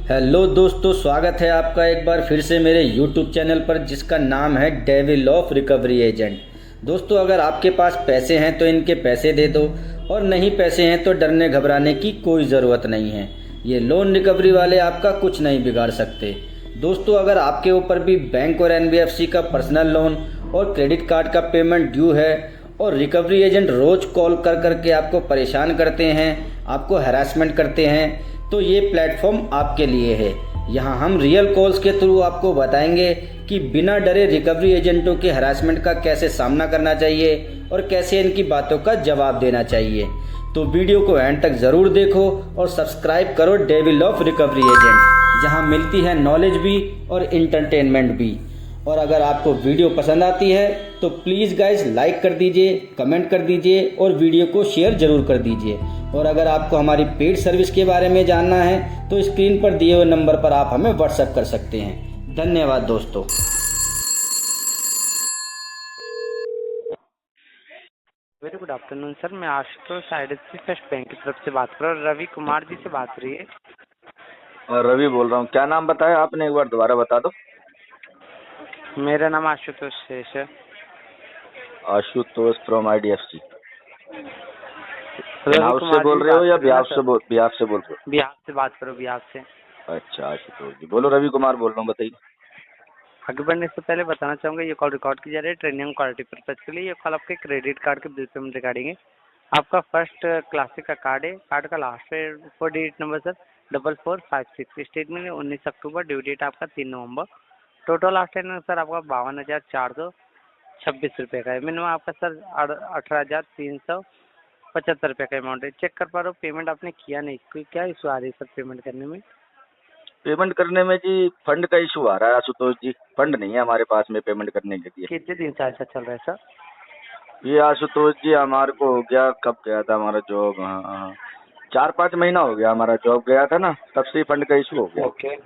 Hello दोस्तों, स्वागत है आपका एक बार फिर से मेरे YouTube चैनल पर जिसका नाम है डेविल ऑफ रिकवरी एजेंट। दोस्तों, अगर आपके पास पैसे हैं तो इनके पैसे दे दो, और नहीं पैसे हैं तो डरने घबराने की कोई ज़रूरत नहीं है। ये लोन रिकवरी वाले आपका कुछ नहीं बिगाड़ सकते। दोस्तों, अगर आपके ऊपर भी बैंक और NBFC का पर्सनल लोन और क्रेडिट कार्ड का पेमेंट ड्यू है और रिकवरी एजेंट रोज़ कॉल कर करके आपको परेशान करते हैं, आपको हैरासमेंट करते हैं, तो ये प्लेटफॉर्म आपके लिए है। यहाँ हम रियल कॉल्स के थ्रू आपको बताएंगे कि बिना डरे रिकवरी एजेंटों के हरासमेंट का कैसे सामना करना चाहिए और कैसे इनकी बातों का जवाब देना चाहिए। तो वीडियो को एंड तक ज़रूर देखो और सब्सक्राइब करो डेविल ऑफ रिकवरी एजेंट, जहाँ मिलती है नॉलेज भी और इंटरटेनमेंट भी। और अगर आपको वीडियो पसंद आती है तो प्लीज़ गाइस लाइक कर दीजिए, कमेंट कर दीजिए और वीडियो को शेयर ज़रूर कर दीजिए। और अगर आपको हमारी पेड सर्विस के बारे में जानना है तो स्क्रीन पर दिए हुए नंबर पर आप हमें व्हाट्सएप कर सकते हैं। धन्यवाद दोस्तों। वेरी गुड आफ्टरनून सर, मैं आशुतोष IDFC फर्स्ट बैंक की तरफ से बात कर रहा हूँ। रवि कुमार जी से बात हो रही है। और रवि बोल रहा हूँ। क्या नाम बताया आपने, एक बार दोबारा बता दो। मेरा नाम आशुतोष शेष है। Ashutosh from IDFC। Ravi house से कुमार बोल जी रहे हो या बात कर रहे हैं बिहार ना से सर? बिहार से बोल रहे बिहार से बात करो, बिहार से। हो? अच्छा आशुतोष जी बोलो। रवि कुमार बोल रहा हूँ, बताइए। आगे बढ़ने से पहले बताना चाहूँगा ये कॉल रिकॉर्ड की जा रही है ट्रेनिंग क्वालिटी पर्पज के लिए। ये कॉल आपके क्रेडिट कार्ड के बिल पेमेंट रिगार्डिंग है। आपका फर्स्ट क्लासिक का कार्ड है। कार्ड का last 4 digit number sir 4456। Statement है 19 अक्टूबर। ड्यू डेट आपका 3 नवंबर। टोटल आउटस्टैंडिंग सर आपका 52,426 रुपये का है। मिनिमम आपका सर 18,375 रुपये का अमाउंट है। चेक कर पा रहे हो पेमेंट आपने किया नहीं, कोई क्या इशू आ रही है सर पेमेंट करने में? पेमेंट करने में जी फंड का इशू आ रहा है आशुतोष जी। फंड नहीं है हमारे पास में पेमेंट करने के लिए। कितने दिन से ऐसा चल रहा है सर? ये आशुतोष जी हमारे को हो गया, कब गया था हमारा जॉब, हाँ हाँ 4-5 महीना हो गया हमारा जॉब गया था ना, तब से ही फंड का इशू हो गया। ओके,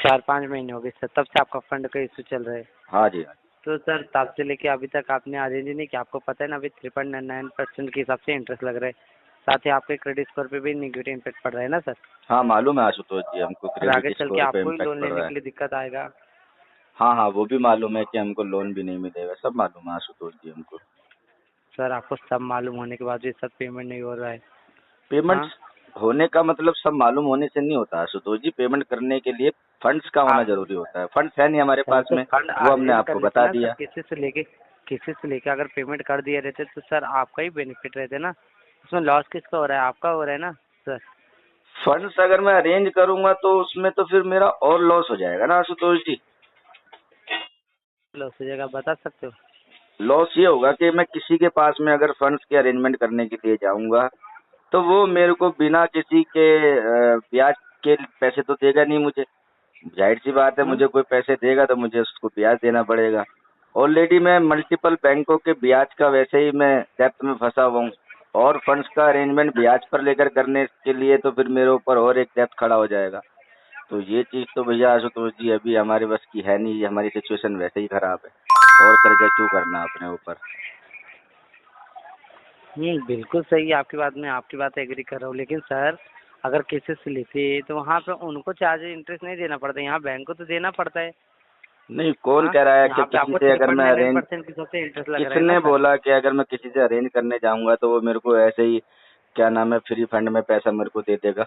4-5 महीने हो गए सर, तब से आपका फंड का इशू चल रहा है। हाँ जी हाँ। तो सर तब से लेके अभी तक आपने अरेंज नहीं किया। आपको पता है ना अभी 3.99% के हिसाब से इंटरेस्ट लग रहा है। साथ ही आपके क्रेडिट स्कोर पे भी नेगेटिव इम्पैक्ट पड़ रहा है ना सर? हाँ मालूम है आशुतोष जी, हमको और आगे क्रेडिट चल के स्कोर पे आपको ही इम्पैक्ट लोन पड़ लेने रहा है। के लिए दिक्कत आएगा। हाँ हाँ वो भी मालूम है कि हमको लोन भी नहीं मिलेगा, सब मालूम है आशुतोष जी हमको। सर आपको सब मालूम होने के बाद भी सर पेमेंट नहीं हो रहा है। पेमेंट हाँ, होने का मतलब सब मालूम होने से नहीं होता आशुतोष जी। पेमेंट करने के लिए फंड्स का होना आप जरूरी होता है। फंड्स है नहीं हमारे सर पास तो में, फंड वो हमने अरेंज कर आपको लेते बता ना सर, दिया। किसी से लेके अगर पेमेंट कर दिए रहते तो सर आपका ही बेनिफिट रहते ना। उसमें लॉस किसका हो रहा है? आपका हो रहा है ना सर। फंड्स अगर मैं अरेंज करूंगा तो उसमें तो फिर मेरा और लॉस हो जाएगा ना आशुतोष जी। लॉस हो जाएगा, बता सकते हो? लॉस ये होगा कि मैं किसी के पास में अगर फंड्स के अरेंजमेंट करने के लिए जाऊंगा तो वो मेरे को बिना किसी के ब्याज के पैसे तो देगा नहीं मुझे। जाहिर सी बात है, हम्म? मुझे कोई पैसे देगा तो मुझे उसको ब्याज देना पड़ेगा। ऑलरेडी मैं मल्टीपल बैंकों के ब्याज का वैसे ही मैं डेप्थ में फंसा हुआ हूँ, और फंड्स का अरेंजमेंट ब्याज पर लेकर करने के लिए तो फिर मेरे ऊपर और एक डेप्थ खड़ा हो जाएगा। तो ये चीज़ तो भैया आशुतोष जी अभी हमारे बस की है नहीं। हमारी सिचुएशन वैसे ही खराब है, और कर्जा क्यों करना अपने ऊपर। बिल्कुल सही है आपकी बात, मैं आपकी बात एग्री कर रहा हूँ। लेकिन सर अगर किसी से लेते तो वहाँ पे उनको चार्ज इंटरेस्ट नहीं देना पड़ता, यहाँ बैंक को तो देना पड़ता है। नहीं, कौन हाँ, कह रहा है कि यहाँ पे किसी आपको से थ्री अगर पॉइंट मैं नाइन नाइन अरेंज, परसेंट की सबसे इंटरेस्ट लग रहा है ना किसने सर। बोला कि अगर मैं किसी से अरेंज करने जाऊंगा तो वो मेरे को ऐसे ही क्या नाम है फ्री फंड में पैसा मेरे को दे देगा।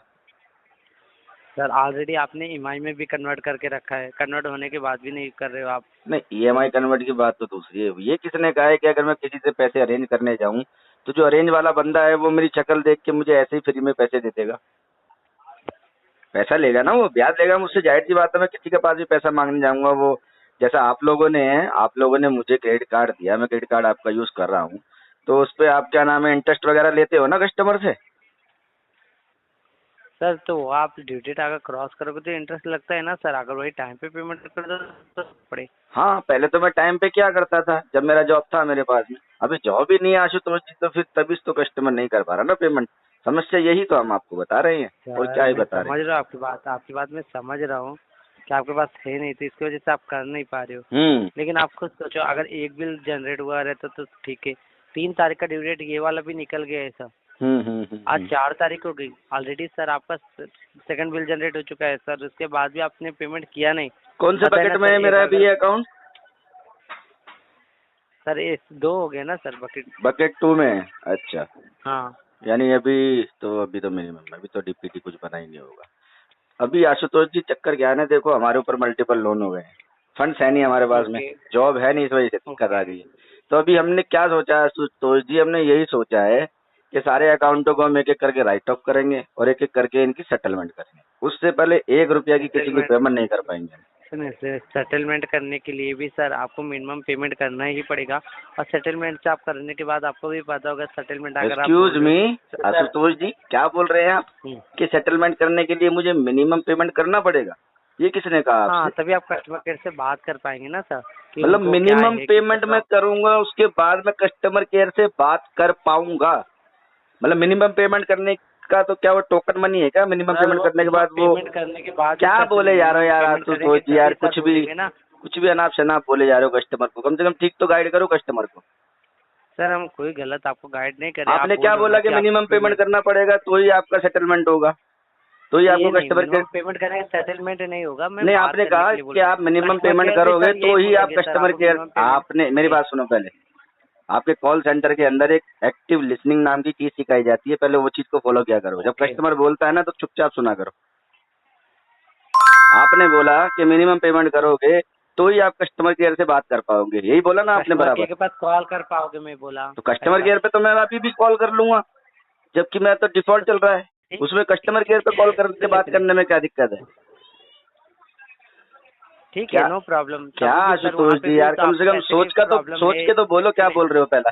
सर ऑलरेडी आपने EMI में भी कन्वर्ट करके रखा है, कन्वर्ट होने के बाद भी नहीं कर रहे हो आप। नहीं, EMI कन्वर्ट की बात तो दूसरी है। ये किसने कहा है कि अगर मैं किसी से पैसे अरेंज करने जाऊं तो जो अरेंज वाला बंदा है वो मेरी शक्ल देख के मुझे ऐसे ही फ्री में पैसे दे देगा? पैसा लेगा ना, वो ब्याज लेगा मुझसे। जाहिर सी बात है, मैं किसी के पास भी पैसा मांगने जाऊंगा, वो जैसा आप लोगों ने मुझे क्रेडिट कार्ड दिया, मैं क्रेडिट कार्ड आपका यूज कर रहा हूँ, तो उस पे आप क्या नाम है इंटरेस्ट वगैरह लेते हो ना कस्टमर से। सर तो वो आप ड्यू डेट अगर क्रॉस करोगे तो इंटरेस्ट लगता है ना सर, अगर वही टाइम पे पेमेंट कर दो तो पड़े। हाँ पहले तो मैं टाइम पे क्या करता था जब मेरा जॉब था मेरे पास में। अभी जॉब ही नहीं है आशुतोष जी, तो फिर तभी तो कस्टमर नहीं कर पा रहा ना पेमेंट। समस्या यही तो हम आपको बता रहे हैं, और क्या सर ही मैं बता रहे समझ रहा हूँ आपकी बात मैं समझ रहा हूँ कि आपके पास है नहीं तो इसकी वजह से आप कर नहीं पा रहे हो। हैं। लेकिन आप खुद सोचो अगर एक बिल जनरेट हुआ रहता तो ठीक है। 3 तारीख का ड्यू डेट ये वाला भी निकल गया है सर। आज 4 तारीख हो गई ऑलरेडी सर, आपका सेकंड बिल जनरेट हो चुका है सर, उसके बाद भी आपने पेमेंट किया नहीं। कौन से पता है बकेट ना में सर, है मेरा एक अभी ये अकाउंट? सर ये 2 हो गए ना सर बकेट। बकेट 2 में है, अच्छा। हाँ यानी अभी तो मिनिमम, अभी तो डीपीटी कुछ बना ही नहीं होगा। अभी आशुतोष जी चक्कर क्या है ना, देखो हमारे ऊपर मल्टीपल लोन हो गए हैं, फंड्स है नहीं हमारे पास में, ओके जॉब है नहीं, इस वजह से दिक्कत आ रही है। तो अभी हमने क्या सोचा है आशुतोष जी, हमने यही सोचा है कि सारे अकाउंटों को हम एक एक करके राइट ऑफ करेंगे और एक एक करके इनकी सेटलमेंट करेंगे। उससे पहले 1 रुपया की किसी की सेटलमेंट पेमेंट नहीं कर पाएंगे। सुनिए सर, सेटलमेंट करने के लिए भी सर आपको मिनिमम पेमेंट करना ही पड़ेगा, और सेटलमेंट से आप करने के बाद आपको भी पता होगा सेटलमेंट अगर आप एक्सक्यूज बोल रहे मी हो तो सर। आशुतोष जी, क्या बोल रहे हैं आप कि सेटलमेंट करने के लिए मुझे मिनिमम पेमेंट करना पड़ेगा? ये किसने कहा हाँ, आपसे? तभी आप कस्टमर केयर से बात कर पाएंगे ना सर, कि मतलब उनको क्या मिनिमम है कि पेमेंट मैं करूंगा, उसके बाद मैं कस्टमर केयर से बात कर पाऊंगा? मतलब मिनिमम पेमेंट करने का तो क्या वो टोकन मनी है क्या? मिनिमम पेमेंट करने के बाद वो पेमेंट करने के बाद क्या बोले जा रहे हो यार पेमेंट आशुतोष करेंगे जी, यार तभी सर बोलेंगे ना। कुछ भी अनाप शनाप बोले जा रहे हो कस्टमर को। कम से कम ठीक तो गाइड करो कस्टमर को। सर हम कोई गलत आपको गाइड नहीं कर रहे। आपने आप क्या बोल रहे हो बोला ना कि आप मिनिमम पेमेंट करना पड़ेगा तो ही आपका सेटलमेंट होगा, तो ही ये आपको नहीं, कस्टमर केयर। मिनिमम पेमेंट करेंगे सेटलमेंट नहीं होगा। मैं नहीं, बात आपने करने कहा के लिए बोल कि रहा हूँ। आप मिनिमम कस्टमर पेमेंट केयर भी करोगे सर तो यही ही आप बोलेंगे सर, कस्टमर आपको केयर। मिनिमम पेमेंट आपने मेरी बात सुनो पहले। आपके कॉल सेंटर के अंदर एक एक्टिव लिसनिंग नाम की चीज सिखाई जाती है, पहले वो चीज को फॉलो किया करो। जब ओके। कस्टमर बोलता है ना तो चुपचाप सुना करो। आपने बोला कि मिनिमम पेमेंट करोगे तो ही आप कस्टमर केयर से बात कर पाओगे, यही बोला ना आपने कस्टमर बराबर। केयर के पास कॉल कर पाओगे, मैं बोला तो कस्टमर केयर पे तो मैं अभी भी कॉल कर लूंगा, जबकि मैं तो डिफॉल्ट चल रहा है उसमें। कस्टमर केयर पे कॉल करके बात करने में क्या दिक्कत है? ठीक क्या है, नो प्रॉब्लम। क्या आशुतोष जी यार, कम से कम सोच के तो बोलो क्या बोल रहे हो पहला।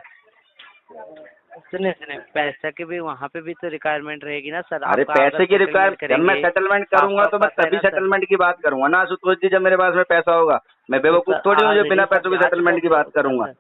सुनिए सुनिए, पैसा की भी वहाँ पे भी तो रिक्वायरमेंट रहेगी ना सर। अरे आपका पैसे अगर की settlement रिक्वायरमेंट, जब मैं करेंगे सेटलमेंट तो करूंगा आपको तो मैं पता है तभी ना सर। सेटलमेंट की बात करूंगा ना आशुतोष जी, जब मेरे पास में पैसा होगा। मैं बेवकूफ सर, थोड़ी हूँ जो बिना already पैसों की सर, सेटलमेंट की बात करूंगा।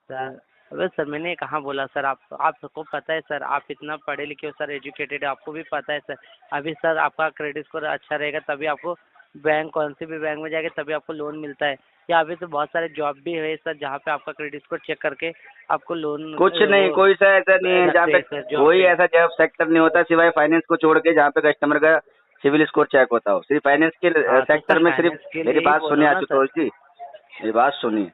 सर अबे सर, मैंने कहाँ बोला सर, आप सबको पता है सर, आप इतना पढ़े लिखे हो सर, एजुकेटेड है, आपको भी पता है सर। अभी सर आपका क्रेडिट स्कोर अच्छा रहेगा तभी आपको बैंक, कौन से भी बैंक में जाएंगे तभी आपको लोन मिलता है। या अभी तो बहुत सारे जॉब भी है सर जहाँ पे आपका क्रेडिट स्कोर चेक करके आपको लोन कुछ नहीं, कोई सा ऐसा नहीं है जहाँ पे कोई ऐसा जॉब सेक्टर नहीं होता सिवाय फाइनेंस को छोड़ के जहाँ पे कस्टमर का सिविल स्कोर चेक होता हो। सिर्फ फाइनेंस के सेक्टर में सिर्फ। मेरी बात सुनिए आशुतोष जी, मेरी बात सुनिए।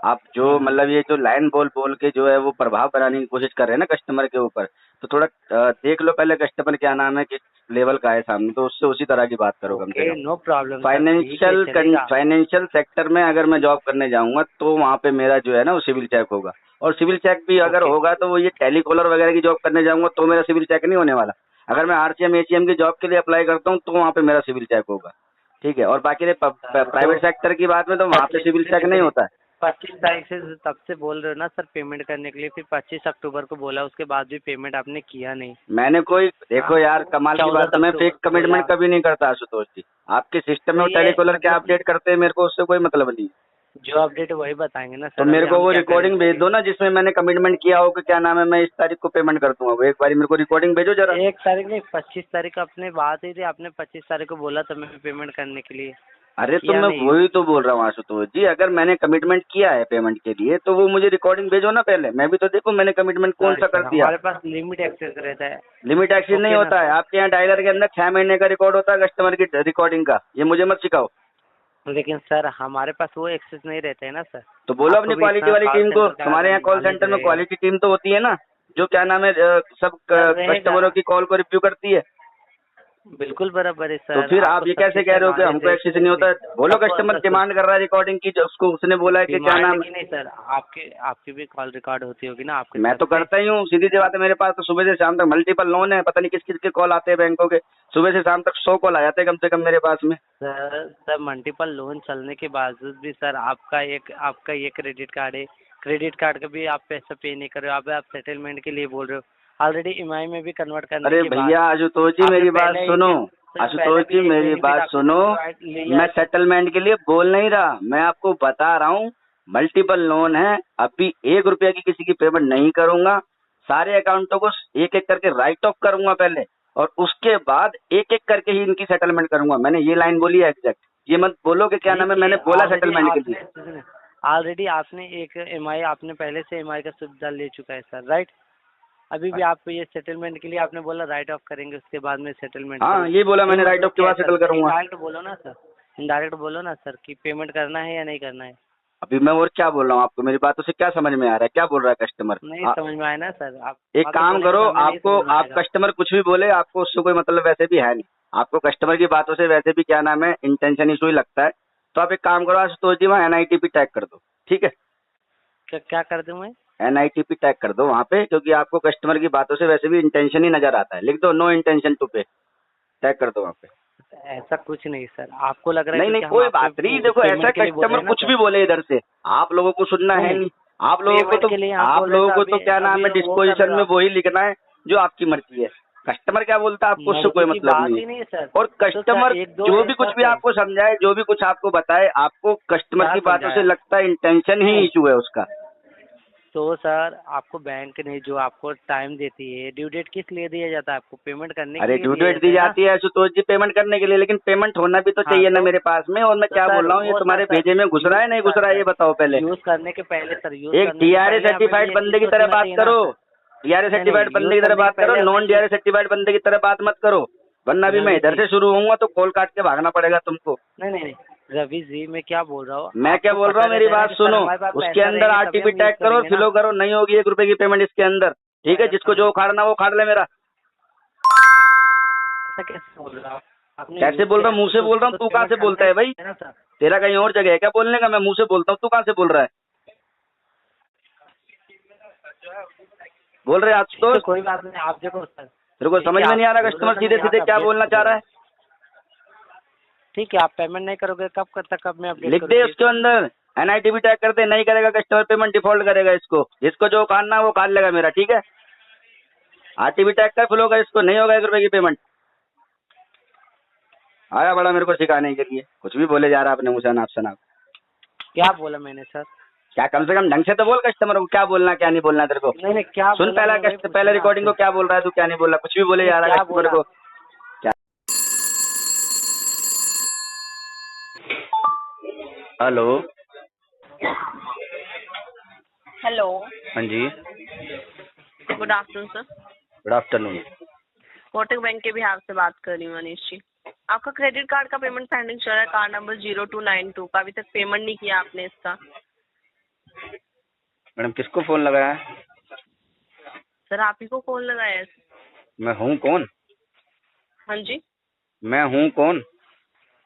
आप जो मतलब ये जो लाइन बोल बोल के जो है वो प्रभाव बनाने की कोशिश कर रहे हैं ना कस्टमर के ऊपर, तो थोड़ा देख लो पहले कस्टमर क्या नाम है, किस लेवल का है सामने, तो उससे उसी तरह की बात करो कम से कम। No problem. फाइनेंशियल सेक्टर में अगर मैं जॉब करने जाऊंगा तो वहाँ पे मेरा जो है ना वो सिविल चेक होगा। और सिविल चेक भी अगर होगा तो वो ये टेलीकॉलर वगैरह की जॉब करने जाऊंगा तो मेरा सिविल चेक नहीं होने वाला। अगर मैं आरसीएम एसीएम की जॉब के लिए अप्लाई करता हूँ तो वहाँ पे मेरा सिविल चेक होगा, ठीक है। और बाकी प्राइवेट सेक्टर की बात में तो वहाँ पे सिविल चेक नहीं होता है। 25 तारीख से तब से बोल रहे हो ना सर पेमेंट करने के लिए, फिर 25 अक्टूबर को बोला, उसके बाद भी पेमेंट आपने किया नहीं। मैंने कोई देखो यार कमाल की बात है, मैं फेक कमिटमेंट कभी नहीं करता आशुतोष जी। आपके सिस्टम में टेलीकॉलर क्या अपडेट करते हैं मेरे को उससे कोई मतलब नहीं। जो अपडेट वही बताएंगे ना सर। तो मेरे को वो रिकॉर्डिंग भेज दो ना जिसमें मैंने कमिटमेंट किया हो कि क्या नाम है मैं इस तारीख को पेमेंट कर दूंगा। वो एक बार मेरे को रिकॉर्डिंग भेजो जरा। 1 तारीख नहीं, 25 तारीख को अपने बात ही थी, आपने 25 तारीख को बोला था मैं पेमेंट करने के लिए। अरे तो मैं वही तो बोल रहा हूँ आशुतोष जी, अगर मैंने कमिटमेंट किया है पेमेंट के लिए तो वो मुझे रिकॉर्डिंग भेजो ना पहले, मैं भी तो देखूं मैंने कमिटमेंट कौन सा कर दिया। हमारे पास लिमिट एक्सेस रहता है। लिमिट एक्सेस नहीं होता है आपके यहाँ। डायलर के अंदर 6 महीने का रिकॉर्ड होता है कस्टमर की रिकॉर्डिंग का, ये मुझे मत सिखाओ। लेकिन सर हमारे पास वो एक्सेस नहीं रहता है ना सर। तो बोलो अपनी क्वालिटी वाली टीम को, तुम्हारे यहाँ कॉल सेंटर में क्वालिटी टीम तो होती है ना जो क्या नाम है सब कस्टमरों की कॉल को रिव्यू करती है। बिल्कुल बराबर है सर। तो फिर आप ये कैसे कह रहे हो कि हमको एक्सेस नहीं होता? बोलो कस्टमर डिमांड कर रहा है रिकॉर्डिंग की, जो उसको उसने बोला है कि क्या नाम है। नहीं सर, आपकी भी कॉल रिकॉर्ड होती होगी ना आपके। मैं तो करता ही हूँ, सीधी सी बात है। मेरे पास तो सुबह से शाम तक मल्टीपल लोन है, पता नहीं किस किस के कॉल आते हैं बैंकों के। सुबह से शाम तक 100 कॉल आ जाते हैं कम से कम मेरे पास में। सर मल्टीपल लोन चलने के बावजूद भी सर आपका ये क्रेडिट कार्ड है, क्रेडिट कार्ड का भी आप पैसा पे नहीं कर रहे हो। आप सेटलमेंट के लिए बोल रहे हो, ऑलरेडी ईएमआई में भी कन्वर्ट करने अरे के बाद। भैया आशुतोष जी मेरी बात सुनो, आशुतोष जी मेरी बात सुनो। मैं सेटलमेंट के लिए बोल नहीं रहा, मैं आपको बता रहा हूँ मल्टीपल लोन है। अभी 1 रुपया की किसी की पेमेंट नहीं करूंगा, सारे अकाउंटों को एक एक करके राइट ऑफ करूंगा पहले, और उसके बाद एक एक करके ही इनकी सेटलमेंट करूंगा। मैंने ये लाइन बोली है एग्जैक्ट, ये मत बोलो कि क्या नाम है मैंने बोला सेटलमेंट के लिए। ऑलरेडी आपने एक ईएमआई आपने पहले से ईएमआई का सुविधा ले चुका है सर, राइट? अभी भी आप ये सेटलमेंट के लिए आपने बोला राइट ऑफ करेंगे, उसके बाद में सेटलमेंट। हाँ ये बोला मैंने, राइट ऑफ के बाद सेटल करूंगा। डायरेक्ट बोलो ना सर, इनडायरेक्ट बोलो ना सर कि पेमेंट करना है या नहीं करना है। अभी मैं और क्या बोल रहा हूँ आपको, मेरी बातों से क्या समझ में आ रहा है, क्या बोल रहा है कस्टमर? नहीं समझ में आया ना सर। आप एक काम करो, आपको आप कस्टमर कुछ भी बोले, आपको उससे कोई मतलब वैसे भी है नहीं। आपको कस्टमर की बातों से वैसे भी क्या नाम है इंटेंशन इशू ही लगता है। तो आप एक काम करो, आशुतोष जी वहाँ NITP टैग कर दो, ठीक है? क्या कर दूं मैं? NITP टैग कर दो वहाँ पे, क्योंकि आपको कस्टमर की बातों से वैसे भी इंटेंशन ही नजर आता है। लिख दो नो इंटेंशन टू पे, टैग कर दो वहाँ पे। ऐसा कुछ नहीं सर, आपको लग रहा है नहीं नहीं कि हम कोई आपसे बात नहीं, देखो पेमेंट ऐसा के लिए बोल रहे कस्टमर हैं ना कुछ सर। भी बोले इधर से, आप लोगों को सुनना है नहीं। आप लोगों को पेमेंट के लिए तो आप बोल रहे थे, क्या नाम है अभी वो कर डिस्पोजिशन रहा में हूँ। वही लिखना है जो आपकी मर्जी है। कस्टमर क्या बोलता है आपको उससे कोई मर्जी की मतलब बात नहीं ही नहीं है सर। और तो कस्टमर सर एक दो जो भी कुछ भी सर, आपको समझाए, जो भी कुछ आपको बताए, आपको कस्टमर क्या की बातों से समझाया? लगता है इंटेंशन ही इशू है उसका। तो सर आपको बैंक ने जो आपको टाइम देती है, ड्यू डेट किस लिए दिया जाता है? आपको पेमेंट करने के अरे लिए ड्यू दिया डेट जाता दी है ना? जाती है आशुतोष जी पेमेंट करने के लिए, लेकिन पेमेंट होना भी तो हाँ, चाहिए ना तो मेरे पास में। और मैं क्या सर बोल रहा हूँ, ये वो तुम्हारे सर भेजे में घुस रहा है नहीं घुस रहा है ये बताओ पहले। यूज करने के पहले सर, यूज एक करने के DRA पहले हमें भी सर्टिफाइड ये बंदे चीज़ की तरह सोचना बात चाहिए ना करो। सर। DRA नहीं सर्टिफाइड नहीं, बंदे यूज की तरह करने बात के करो, पहले नॉन हमें DRA सर्टिफाइड बंदे की तरह बात मत करो, वरना भी मैं रवि इधर जी, से शुरू होऊंगा तो कॉल काट के भागना पड़ेगा तुमको। नहीं नहीं नहीं, रवि जी मैं क्या बोल रहा हूँ, मैं क्या आपको बोल रहा पता हूँ, मेरी रहता है ना बात कि सर सुनो, हमारे पास उसके पैसा अंदर रहेंगे तभी RTP हम टैग यूज करो, करेंगे ना। फिलो करो, नहीं होगी 1 रुपए की पेमेंट इसके अंदर, ठीक है? जिसको जो उखाड़ना वो उखाड़ ले मेरा। ऐसा कैसे बोल रहा हूँ? आपने कैसे यूज बोल किया रहा है हूँ? मुंह से तो बोल रहा उसको हूँ, तो तू कहाँ पेमेंट से करना बोलता ही है भाई? है ना सर। तेरा कहीं और जगह है क्या बोलने का? मैं मुंह से बोलता हूँ, तू कहाँ से बोल रहा है? बोल रहे तो आशुतोष, कोई बात नहीं, आप देखो सर। तेरे को ठीक समझ है, में आप नहीं आ रहा बोल रहे हो कस्टमर तो सीधे मैं यहाँ सीधे पे क्या अपडेट बोलना कर चाह दूंगा। रहा है? ठीक है, आप पेमेंट नहीं करोगे कब तक मैं अपडेट लिख करूँ दे फिर? उसके अंदर NITP टैग कर दे, नहीं करेगा कस्टमर पेमेंट डिफॉल्ट करेगा इसको, जिसको जो उखाड़ना है वो उखाड़ लेगा मेरा, ठीक है? RTP टैग कर, फिल होगा इसको, नहीं होगा 1 रुपए की पेमेंट। आया बड़ा मेरे को सिखाने के लिए, कुछ भी बोले जा रहा है अपने मुँह से अनाप शनाप। क्या बोला मैंने सर? क्या कम से कम ढंग से तो बोल कस्टमर को, क्या बोलना क्या नहीं बोलना तेरे को। नहीं नहीं, क्या सुन बोला मैंने वही पूछा पहले ना रिकॉर्डिंग को, आपसे। क्या बोल रहा है तू क्या नहीं बोल रहा, कुछ भी बोले नहीं, जा रहा है क्या कस्टमर बोला? को। क्या? हेलो। हेलो, हाँ जी, good afternoon sir. Good afternoon. Kotak bank के बिहार से बात कर रही हूँ अनीश जी। आपका क्रेडिट कार्ड का पेमेंट पेंडिंग चल रहा है, कार्ड नंबर 0292 का, अभी तक पेमेंट नहीं किया आपने इसका। मैडम किसको फोन लगाया है? सर आप ही को कॉल लगाया है। मैं हूँ कौन? हाँ जी, मैं हूँ कौन?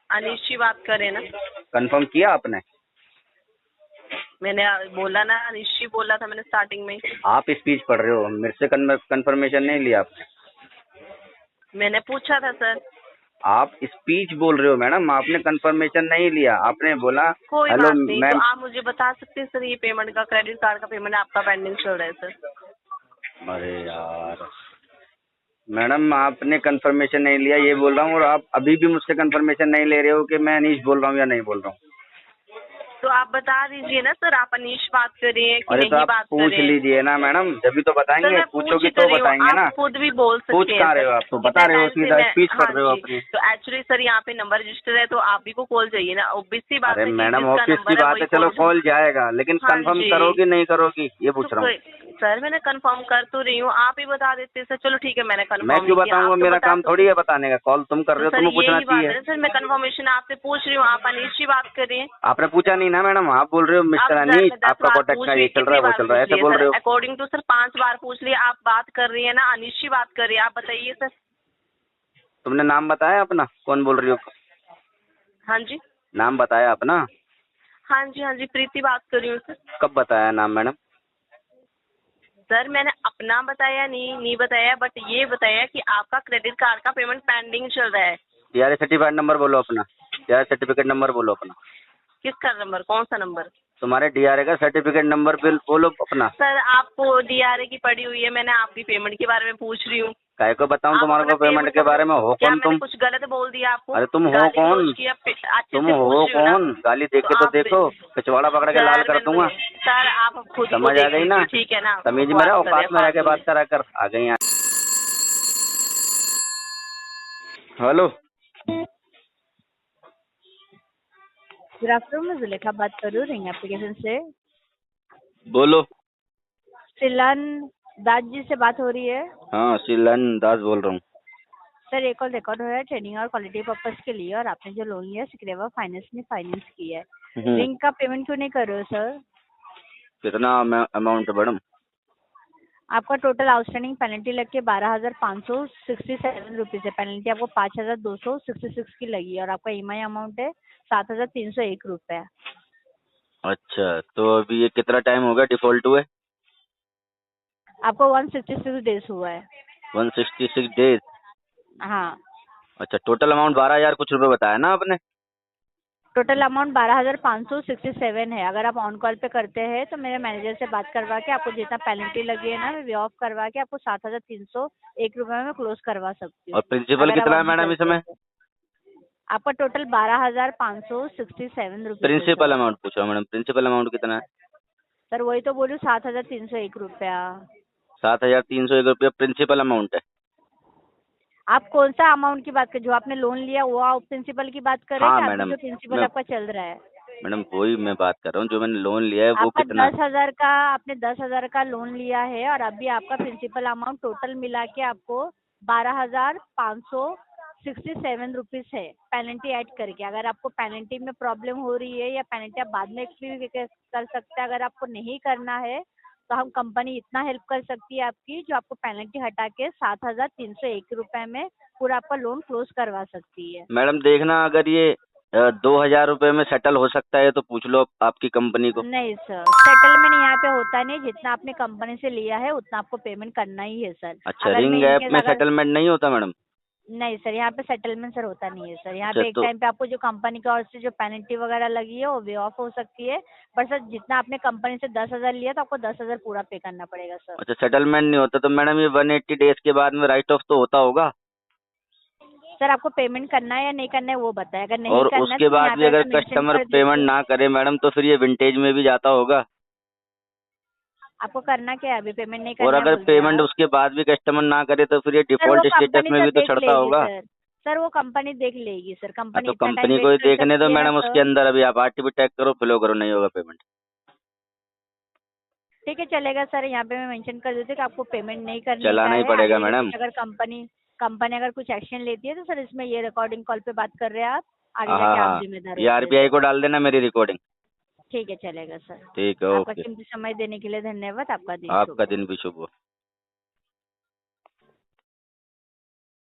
अनीश जी बात कर रहे हैं ना। कंफर्म किया आपने? मैंने बोला ना, अनीश जी बोला था मैंने स्टार्टिंग में। आप स्पीच पढ़ रहे हो, मेरे से कंफर्मेशन नहीं लिया आपने। मैंने पूछा था सर। आप स्पीच बोल रहे हो मैडम, आपने कंफर्मेशन नहीं लिया। आपने बोला कोई हेलो बात नहीं, तो मैम। आप मुझे बता सकते हैं सर, ये पेमेंट का, क्रेडिट कार्ड का पेमेंट आपका पेंडिंग चल रहा है सर। अरे यार मैडम, आपने कंफर्मेशन नहीं लिया ये बोल रहा हूँ, और आप अभी भी मुझसे कंफर्मेशन नहीं ले रहे हो कि मैं अनीश बोल रहा हूँ या नहीं बोल रहा हूँ। तो आप बता दीजिए ना सर, आप अनीश बात कर रहे हैं कि अरे तो नहीं आप बात कर पूछ रहे हैं। लीजिए ना मैडम, जब भी तो सर बताएंगे। मैं पूछोगी पूछ तो रही हूँ, बताएंगे ना। आप खुद भी बोल पूछ सकते कहाँ हैं रहे सर। हो आप? तो बता रहे हो, सीधा स्पीच पढ़ रहे हो अपनी। तो एक्चुअली सर यहाँ पे नंबर रजिस्टर है, तो आप ही को कॉल चाहिए ना, ऑब्वियस सी बात अरे है कि मैडम जिसका ऑफिस की नंबर है बात है, वही चलो call कॉल जाएगा, लेकिन हाँ कंफर्म जी। करोगी नहीं करोगी ये पूछ रहा हूँ। सर मैंने कंफर्म कर तो रही हूँ, आप ही बता देते सर। चलो ठीक है, मैंने कंफर्म मैं क्यों नहीं किया, बताऊंगा? आप तो मेरा बता काम सकते। थोड़ी है बताने का, कॉल तुम कर रहे तो हो, सर तुम्हें पूछना यही बात चाहिए। है सर, मैं कंफर्मेशन आपसे पूछ रही हूँ, आप अनीश जी बात कर रही हैं। आपने पूछा नहीं ना मैडम, आप बोल रहे हो आप मिस्टर सर अनीश, मैं 10 आपका बार कॉन्टेक्ट पूछ का ली, ये चल रहा कितनी है वो बार चल रहा है, पूछ ऐसे लिए बोल सर? रहे हो। अकॉर्डिंग टू सर 5 बार पूछ लिए, आप बात कर रही है ना, अनीश जी बात कर रही है, आप बताइए सर। तुमने नाम बताया अपना, कौन बोल रही हो? हाँ जी, नाम बताया अपना? हाँ जी, हाँ जी, प्रीति बात कर रही हूँ सर। कब बताया नाम मैडम? सर मैंने अपना बताया नहीं बताया, बट ये बताया कि आपका क्रेडिट कार्ड का पेमेंट पेंडिंग चल रहा है। DRA सर्टिफाइड नंबर बोलो अपना, DRA सर्टिफिकेट नंबर बोलो अपना। किसका नंबर? कौन सा नंबर? तुम्हारे DRA का सर्टिफिकेट नंबर बिल बोलो अपना। सर आपको डीआरए की पड़ी हुई है, मैंने आपकी पेमेंट के बारे में पूछ रही हूँ। काय को बताऊं आप तुम्हारे अपना को पेमेंट के बारे में? हो क्या कौन मैंने तुम? कुछ गलत बोल दिया आपको? अरे तुम हो गाली कौन? गलौज किया, अच्छे तुम से पूछ हो रही हूँ ना। कौन? गाली देख के तो आप देखो, पिछवाड़ा पकड़ के लाल कर दूंगा। सर आप खुद को समझ आ देख गई ना? लीजिए, ठीक है ना? तमीज में रहो, औकात में रह के बात करा कर। आ गई यहाँ। हेलो, गुड आफ्टरनून, मैं जुलेखा बात कर रही हूँ रिंग एप्लीकेशन से। बोलो। सिलान दास जी से बात हो रही है? हाँ, शीलन दास बोल रहा हूँ। सर ये कॉल रिकॉर्ड हो रहा है ट्रेनिंग और क्वालिटी पर्पस के लिए, और आपने जो लोन लिया सिक्रेवा फाइनेंस ने फाइनेंस किया है। रिंग का पेमेंट क्यों नहीं कर रहे हो सर? कितना अमाउंट है मैडम? आपका टोटल आउटस्टैंडिंग पेनल्टी लग के 12,567 रुपीज़ है। पेनल्टी आपको 5,266 की लगी और आपका EMI अमाउंट है 7,301 रुपये। अच्छा, तो अभी ये कितना टाइम हो गया डिफॉल्ट हुए? आपको 166 डेज हुआ है। 166 डेज। हाँ, अच्छा, टोटल अमाउंट 12,000 कुछ रुपए बताया ना आपने? टोटल अमाउंट 12,567 है। अगर आप ऑन कॉल पे करते हैं तो मेरे मैनेजर से बात करवा के आपको जितना पेनल्टी लगी है ना, मैं वे ऑफ करवा के आपको 7,301 रुपये में क्लोज करवा सकती हूँ। और प्रिंसिपल अगर आप कितना है अभी मैडम करते इसमें? हैं तो। आपका टोटल 12,567 रुपीज़ है प्रिंसिपल सर। अमाउंट पूछो मैडम, प्रिंसिपल अमाउंट कितना है? सर वही तो बोलूँ, 7,301 रुपया। 7,301 रुपया प्रिंसिपल अमाउंट है। आप कौन सा अमाउंट की बात कर, जो आपने लोन लिया वो आप प्रिंसिपल की बात कर रहे हैं हाँ कि अभी मैडम, जो प्रिंसिपल मैं आपका चल रहा है? मैडम वही मैं बात कर रहा हूँ, जो मैंने लोन लिया है वो आपका कितना? 10,000 का, आपने 10,000 का लोन लिया है और अभी आपका प्रिंसिपल अमाउंट टोटल मिला के आपको 12,567 रुपीज़ है पेनल्टी ऐड करके। अगर आपको पेनल्टी में प्रॉब्लम हो रही है या पेनल्टी आप बाद में एक्सपीरियंस कर सकते हैं, अगर आपको नहीं करना है तो हम कंपनी इतना हेल्प कर सकती है आपकी, जो आपको पेनल्टी हटा के 7,301 रुपये में पूरा आपका लोन क्लोज करवा सकती है। मैडम देखना, अगर ये 2,000 रुपए में सेटल हो सकता है तो पूछ लो आपकी कंपनी को। नहीं सर, सेटलमेंट यहाँ पे होता नहीं। जितना आपने कंपनी से लिया है उतना आपको पेमेंट करना ही है सर। अच्छा, अगर मैं रिंग ऐप इनकेस में अगर सेटलमेंट नहीं होता मैडम? नहीं सर, यहाँ पे सेटलमेंट सर होता नहीं है सर। यहाँ अच्छा पे एक तो टाइम पे आपको जो कंपनी की ओर से जो पेनल्टी वगैरह लगी है वो वे ऑफ हो सकती है, पर सर जितना आपने कंपनी से 10,000 लिया तो आपको 10,000 पूरा पे करना पड़ेगा सर। अच्छा, सेटलमेंट नहीं होता तो मैडम ये 180 डेज के बाद में राइट ऑफ तो होता होगा? सर आपको पेमेंट करना है या नहीं करना है वो बताएं। अगर नहीं और करना है उसके तो बाद यहाँ भी पे अगर ऐसा मेंशन कस्टमर कर पेमेंट दीजिए। ना करे मैडम तो फिर ये विंटेज में भी जाता होगा? आपको करना क्या है, अभी पेमेंट नहीं और करना है अगर बोलते हैं पेमेंट आप। उसके बाद भी कस्टमर ना करे तो फिर ये सर वो डिफॉल्ट स्टेटस कंपनी में सर भी तो देख चढ़ता लेगी होगा? सर। सर वो कंपनी देख लेगी सर, हाँ, कंपनी तो इतना टाइम कंपनी को वेट ही कर देखने दो सकती है ना मैडम, उसके सर। अंदर अभी आप आरटीपी टैग करो, फिलो करो, नहीं होगा पेमेंट। ठीक है चलेगा सर, यहाँ पे मैं मेंशन कर देती हूँ कि आपको पेमेंट नहीं करने का चलाना ही है। पड़ेगा आगे जाके मैडम। कुछ अगर कंपनी कंपनी अगर कुछ एक्शन लेती है तो सर इसमें ये रिकॉर्डिंग कॉल पे बात कर रहे हैं आप, आगे हाँ जाके आप हाँ, जिम्मेदार ये होते हैं आरबीआई सर। को डाल देना मेरी रिकॉर्डिंग। ठीक है चलेगा सर। ठीक है, आपका ओके। कीमती समय देने के लिए धन्यवाद। आपका दिन शुभ आपका हो। दिन भी शुभ हो।